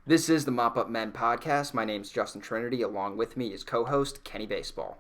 This is the Mop-Up Men podcast. My name's Justin Trinity. Along with me is co-host Kenny Baseball.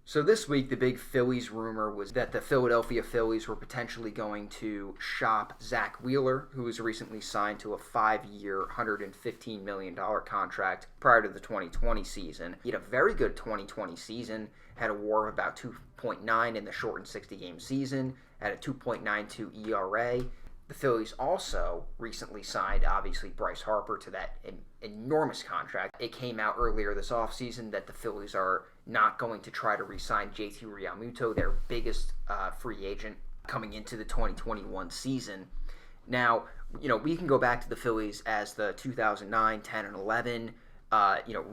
So this week, the big Phillies rumor was that the Philadelphia Phillies were potentially going to shop Zack Wheeler, who was recently signed to a 5-year, $115 million contract prior to the 2020 season. He had a very good 2020 season, had a WAR of about 2.9 in the shortened 60-game season, had a 2.92 ERA. The Phillies also recently signed, obviously, Bryce Harper to that enormous contract. It came out earlier this offseason that the Phillies are not going to try to re-sign JT Realmuto, their biggest free agent coming into the 2021 season. Now, we can go back to the Phillies as the 2009, 10, and 11,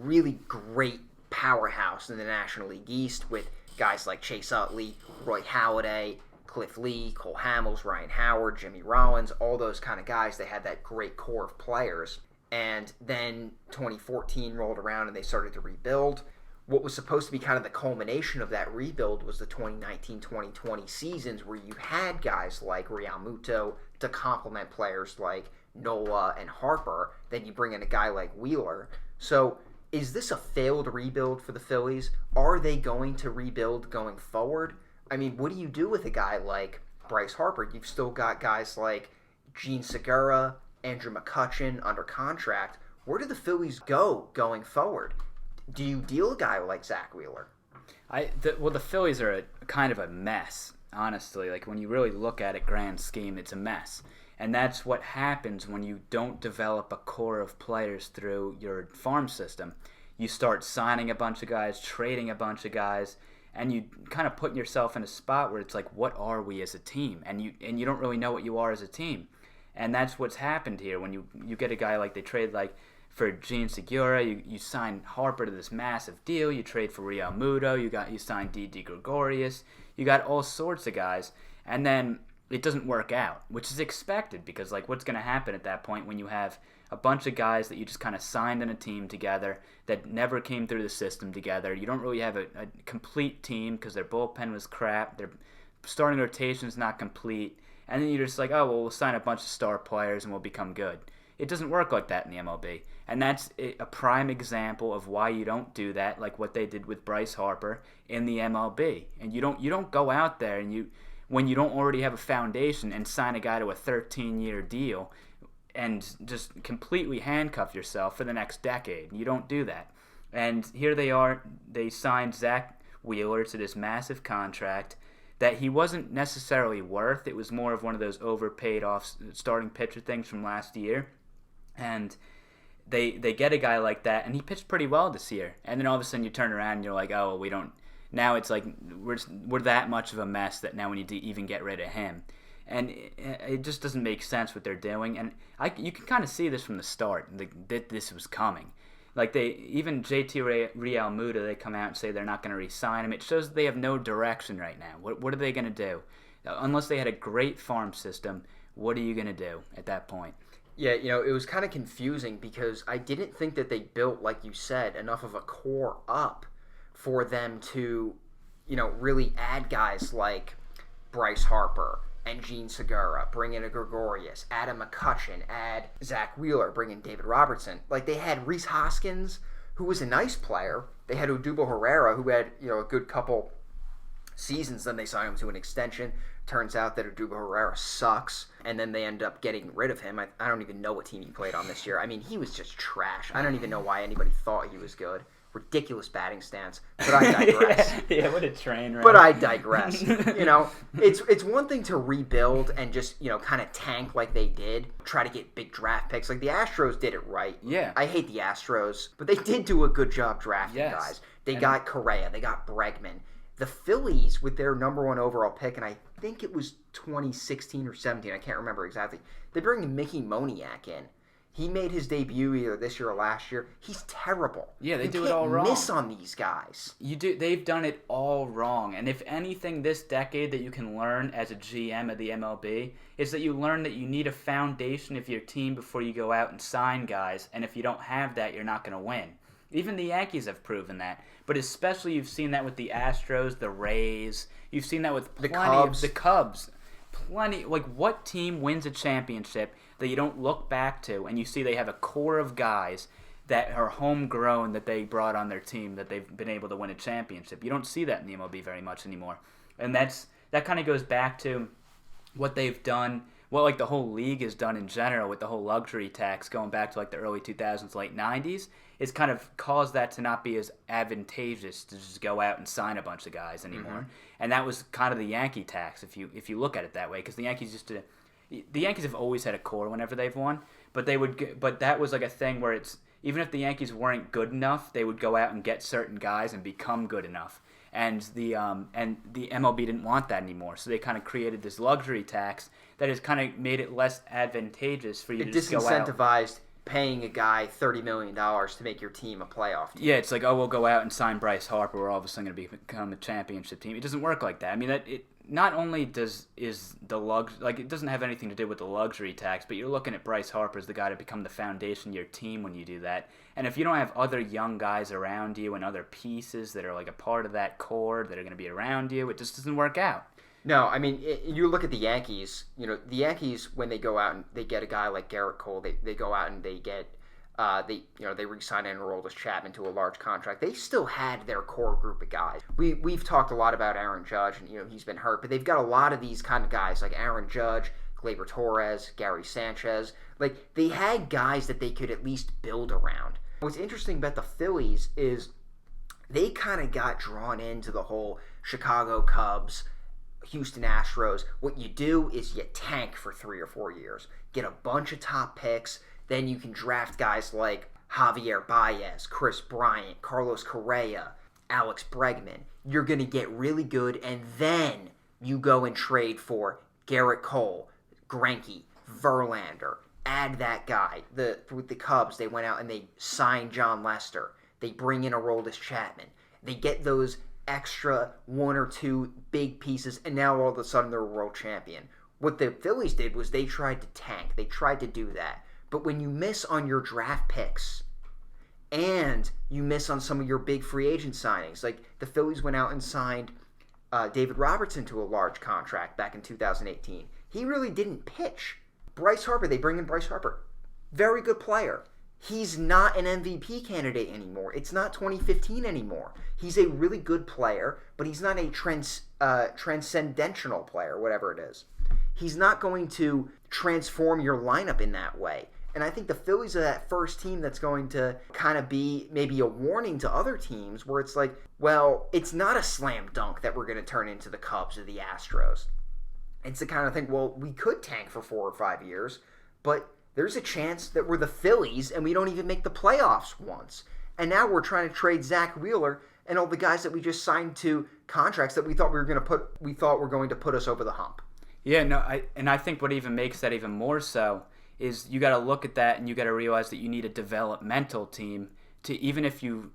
really great powerhouse in the National League East with guys like Chase Utley, Roy Halladay, Cliff Lee, Cole Hamels, Ryan Howard, Jimmy Rollins, all those kind of guys. They had that great core of players. And then 2014 rolled around and they started to rebuild. What was supposed to be kind of the culmination of that rebuild was the 2019-2020 seasons where you had guys like Realmuto to complement players like Nola and Harper. Then you bring in a guy like Wheeler. So is this a failed rebuild for the Phillies? Are they going to rebuild going forward? I mean, what do you do with a guy like Bryce Harper? You've still got guys like Gene Segura, Andrew McCutchen under contract. Where do the Phillies go going forward? Do you deal a guy like Zack Wheeler? The Phillies are kind of a mess, honestly. Like, when you really look at it, grand scheme, it's a mess. And that's what happens when you don't develop a core of players through your farm system. You start signing a bunch of guys, trading a bunch of guys, and you kind of putting yourself in a spot where it's like, what are we as a team? And you don't really know what you are as a team. And that's what's happened here. When you get a guy like they trade like for Gene Segura, you sign Harper to this massive deal. You trade for Realmuto. You sign Didi Gregorius. You got all sorts of guys, and then it doesn't work out, which is expected because like what's going to happen at that point when you have a bunch of guys that you just kind of signed in a team together that never came through the system together. You don't really have a complete team because their bullpen was crap. Their starting rotation's not complete. And then you're just like, oh, well, we'll sign a bunch of star players and we'll become good. It doesn't work like that in the MLB. And that's a prime example of why you don't do that, like what they did with Bryce Harper in the MLB. And you don't go out there and when you don't already have a foundation and sign a guy to a 13-year deal and just completely handcuff yourself for the next decade. You don't do that. And here they are. They signed Zack Wheeler to this massive contract that he wasn't necessarily worth. It was more of one of those overpaid off starting pitcher things from last year. And they get a guy like that, and he pitched pretty well this year. And then all of a sudden you turn around and you're like, oh, well, we don't. Now it's like we're that much of a mess that now we need to even get rid of him. And it just doesn't make sense what they're doing. And you can kind of see this from the start, that this was coming. Like even JT Realmuto, they come out and say they're not going to re-sign him. It shows that they have no direction right now. What are they going to do? Unless they had a great farm system, what are you going to do at that point? Yeah, it was kind of confusing because I didn't think that they built, like you said, enough of a core up for them to, really add guys like Bryce Harper and Gene Segura, bring in a Gregorius, add a McCutchen, add Zack Wheeler, bring in David Robertson. Like, they had Rhys Hoskins, who was a nice player. They had Odubel Herrera, who had, a good couple seasons. Then they signed him to an extension. Turns out that Odubel Herrera sucks, and then they end up getting rid of him. I don't even know what team he played on this year. I mean, he was just trash. I don't even know why anybody thought he was good. Ridiculous batting stance, but I digress. yeah, what a train wreck. But I digress. It's one thing to rebuild and just, kind of tank like they did, try to get big draft picks. Like the Astros did it right. Yeah. I hate the Astros, but they did do a good job drafting guys. They got Correa, they got Bregman. The Phillies, with their number one overall pick, and I think it was 2016 or 17, I can't remember exactly, they bring Mickey Moniak in. He made his debut either this year or last year. He's terrible. Yeah, they do it all wrong. You can't miss on these guys. They've done it all wrong. And if anything this decade that you can learn as a GM of the MLB is that you learn that you need a foundation of your team before you go out and sign guys. And if you don't have that, you're not going to win. Even the Yankees have proven that. But especially you've seen that with the Astros, the Rays. You've seen that with plenty of the Cubs. Plenty. Like, what team wins a championship that you don't look back to and you see they have a core of guys that are homegrown that they brought on their team that they've been able to win a championship? You don't see that in the MLB very much anymore. And that kind of goes back to what they've done, what like the whole league has done in general with the whole luxury tax going back to like the early 2000s, late 90s. It's kind of caused that to not be as advantageous to just go out and sign a bunch of guys anymore. Mm-hmm. And that was kind of the Yankee tax if you look at it that way, because the Yankees have always had a core whenever they've won, but that was like a thing where it's even if the Yankees weren't good enough, they would go out and get certain guys and become good enough. And the MLB didn't want that anymore, so they kind of created this luxury tax that has kind of made it less advantageous for you to just go out. It disincentivized paying a guy $30 million to make your team a playoff team. Yeah, it's like, oh, we'll go out and sign Bryce Harper. We're all of a sudden going to become a championship team. It doesn't work like that. I mean, not only it doesn't have anything to do with the luxury tax, but you're looking at Bryce Harper as the guy to become the foundation of your team when you do that. And if you don't have other young guys around you and other pieces that are like a part of that core that are going to be around you, it just doesn't work out. No, I mean, you look at the Yankees. You know, the Yankees, when they go out and they get a guy like Garrett Cole, they go out and they get they re-sign and Aroldis Chapman to a large contract. They still had their core group of guys. We've talked a lot about Aaron Judge, and he's been hurt, but they've got a lot of these kind of guys like Aaron Judge, Gleyber Torres, Gary Sanchez. Like, they had guys that they could at least build around. What's interesting about the Phillies is they kind of got drawn into the whole Chicago Cubs, Houston Astros. What you do is you tank for 3 or 4 years, get a bunch of top picks, then you can draft guys like Javier Baez, Chris Bryant, Carlos Correa, Alex Bregman. You're going to get really good, and then you go and trade for Garrett Cole, Greinke, Verlander. Add that guy. With the Cubs, they went out and they signed John Lester. They bring in Aroldis Chapman. They get those extra 1 or 2 big pieces, and now all of a sudden they're a world champion. What the Phillies did was they tried to tank. They tried to do that. But when you miss on your draft picks and you miss on some of your big free agent signings, like the Phillies went out and signed David Robertson to a large contract back in 2018. He really didn't pitch. Bryce Harper, they bring in Bryce Harper. Very good player. He's not an MVP candidate anymore. It's not 2015 anymore. He's a really good player, but he's not a transcendental player, whatever it is. He's not going to transform your lineup in that way. And I think the Phillies are that first team that's going to kind of be maybe a warning to other teams where it's like, well, it's not a slam dunk that we're going to turn into the Cubs or the Astros. It's the kind of thing, well, we could tank for 4 or 5 years, but there's a chance that we're the Phillies and we don't even make the playoffs once. And now we're trying to trade Zack Wheeler and all the guys that we just signed to contracts that we thought were going to put us over the hump. Yeah, no, I think what even makes that even more so is you got to look at that and you got to realize that you need a developmental team to even if you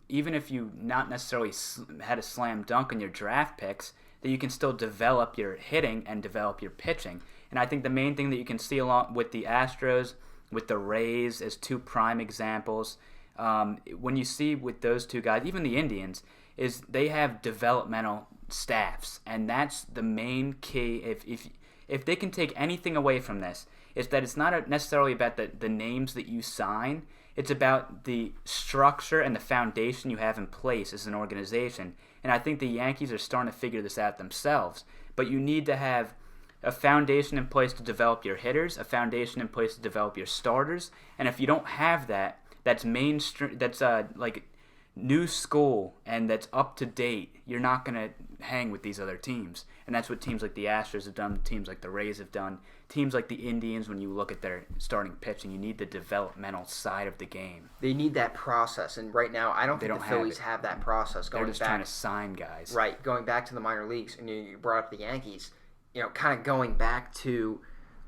not necessarily had a slam dunk on your draft picks, that you can still develop your hitting and develop your pitching. And I think the main thing that you can see along with the Astros, with the Rays as 2 prime examples, when you see with those 2 guys, even the Indians, is they have developmental staffs, and that's the main key. If they can take anything away from this, it's that it's not necessarily about the names that you sign. It's about the structure and the foundation you have in place as an organization. And I think the Yankees are starting to figure this out themselves. But you need to have a foundation in place to develop your hitters, a foundation in place to develop your starters. And if you don't have that, that's mainstream. That's like new school and that's up to date. You're not going to hang with these other teams. And that's what teams like the Astros have done, teams like the Rays have done, teams like the Indians. When you look at their starting pitching, you need the developmental side of the game. They need that process, and right now I don't think the Phillies have that process. They're just trying to sign guys. Right, going back to the minor leagues, and you brought up the Yankees, kind of going back to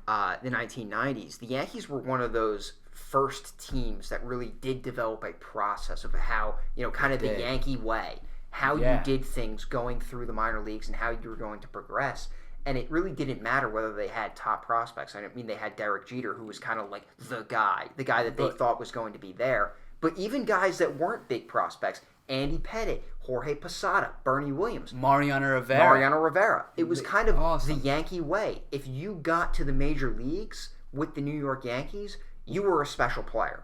the 1990s, the Yankees were one of those first teams that really did develop a process of how, kind of the Yankee way, how you did things going through the minor leagues and how you were going to progress. And it really didn't matter whether they had top prospects. I mean, they had Derek Jeter, who was kind of like the guy that they thought was going to be there. But even guys that weren't big prospects, Andy Pettitte, Jorge Posada, Bernie Williams, Mariano Rivera. It was kind of awesome. the Yankee way. If you got to the major leagues with the New York Yankees, you were a special player.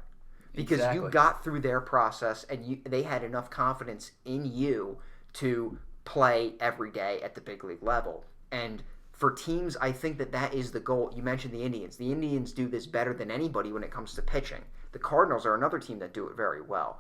Because you got through their process and they had enough confidence in you to play every day at the big league level. And for teams, I think that is the goal. You mentioned the Indians. The Indians do this better than anybody when it comes to pitching. The Cardinals are another team that do it very well.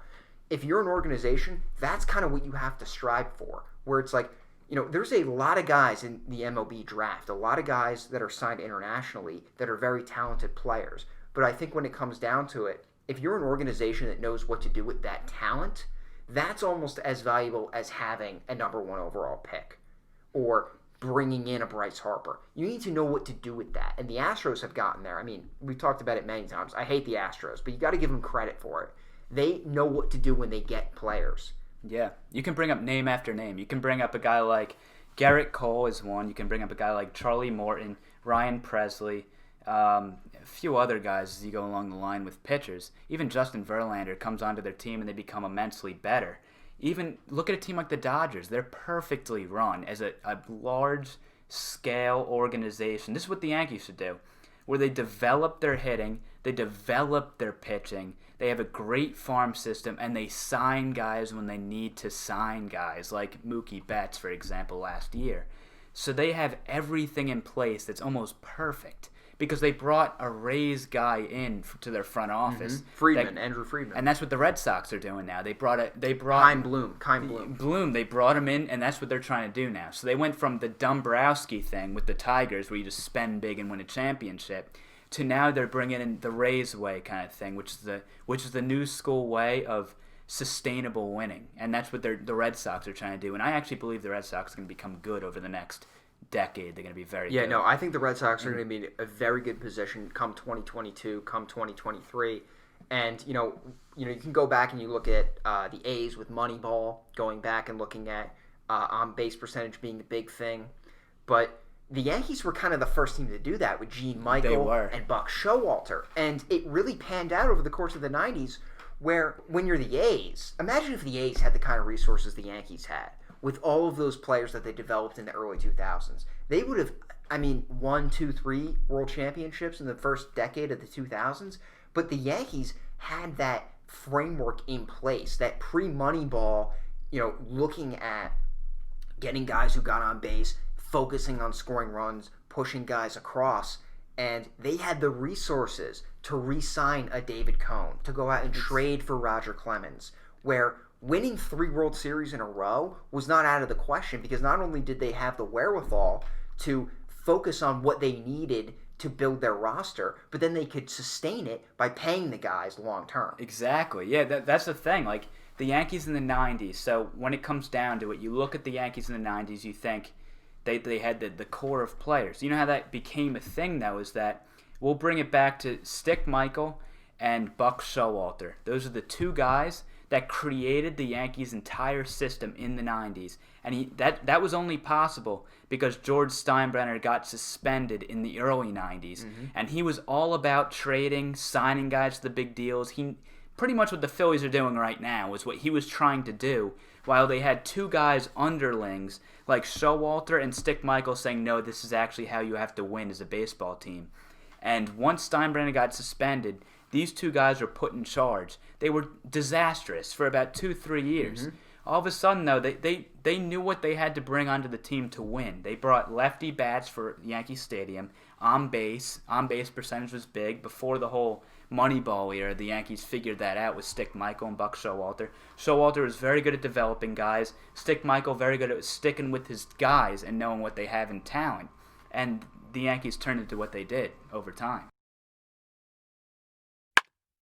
If you're an organization, that's kind of what you have to strive for, where it's like, there's a lot of guys in the MLB draft, a lot of guys that are signed internationally that are very talented players. But I think when it comes down to it, if you're an organization that knows what to do with that talent, that's almost as valuable as having a number 1 overall pick or bringing in a Bryce Harper. You need to know what to do with that. And the Astros have gotten there. I mean, we've talked about it many times. I hate the Astros, but you got to give them credit for it. They know what to do when they get players. Yeah. You can bring up name after name. You can bring up a guy like Garrett Cole is one. You can bring up a guy like Charlie Morton, Ryan Presley, a few other guys as you go along the line with pitchers. Even Justin Verlander comes onto their team and they become immensely better. Even look at a team like the Dodgers. They're perfectly run as a large-scale organization. This is what the Yankees should do, where they develop their hitting, they develop their pitching, they have a great farm system, and they sign guys when they need to sign guys, like Mookie Betts, for example, last year. So they have everything in place that's almost perfect because they brought a Rays guy in to their front office. Andrew Friedman. And that's what the Red Sox are doing now. They brought Kyle Bloom. They brought him in, and that's what they're trying to do now. So they went from the Dombrowski thing with the Tigers, where you just spend big and win a championship, to now they're bringing in the Rays way kind of thing, which is the new school way of sustainable winning, and that's what the Red Sox are trying to do. And I actually believe the Red Sox are going to become good over the next decade. They're going to be very good. Yeah, no, I think the Red Sox are going to be in a very good position come 2022, come 2023. And, you can go back and you look at the A's with Moneyball, going back and looking at on-base percentage being the big thing. But the Yankees were kind of the first team to do that with Gene Michael and Buck Showalter. And it really panned out over the course of the 90s, where when you're the A's, imagine if the A's had the kind of resources the Yankees had, with all of those players that they developed in the early 2000s. They would have, 1, 2, 3 world championships in the first decade of the 2000s, but the Yankees had that framework in place, that pre-Moneyball, looking at getting guys who got on base, focusing on scoring runs, pushing guys across, and they had the resources to re-sign a David Cone, to go out and trade for Roger Clemens, where winning 3 World Series in a row was not out of the question, because not only did they have the wherewithal to focus on what they needed to build their roster, but then they could sustain it by paying the guys long term. Exactly. Yeah, that's the thing. Like, the Yankees in the 90s, so when it comes down to it, you look at the Yankees in the 90s, you think they had the core of players. You know how that became a thing, though, is that we'll bring it back to Stick Michael and Buck Showalter. Those are the 2 guys that created the Yankees' entire system in the 90s. And that was only possible because George Steinbrenner got suspended in the early 90s. Mm-hmm. And he was all about trading, signing guys to the big deals. He pretty much what the Phillies are doing right now is what he was trying to do, while they had 2 guys underlings like Showalter and Stick Michael saying, no, this is actually how you have to win as a baseball team. And once Steinbrenner got suspended, these 2 guys were put in charge. They were disastrous for about 2-3 years. Mm-hmm. All of a sudden, though, they knew what they had to bring onto the team to win. They brought lefty bats for Yankee Stadium. On base percentage was big. Before the whole Moneyball era, the Yankees figured that out with Stick Michael and Buck Showalter. Showalter was very good at developing guys. Stick Michael very good at sticking with his guys and knowing what they have in talent. And the Yankees turned into what they did over time.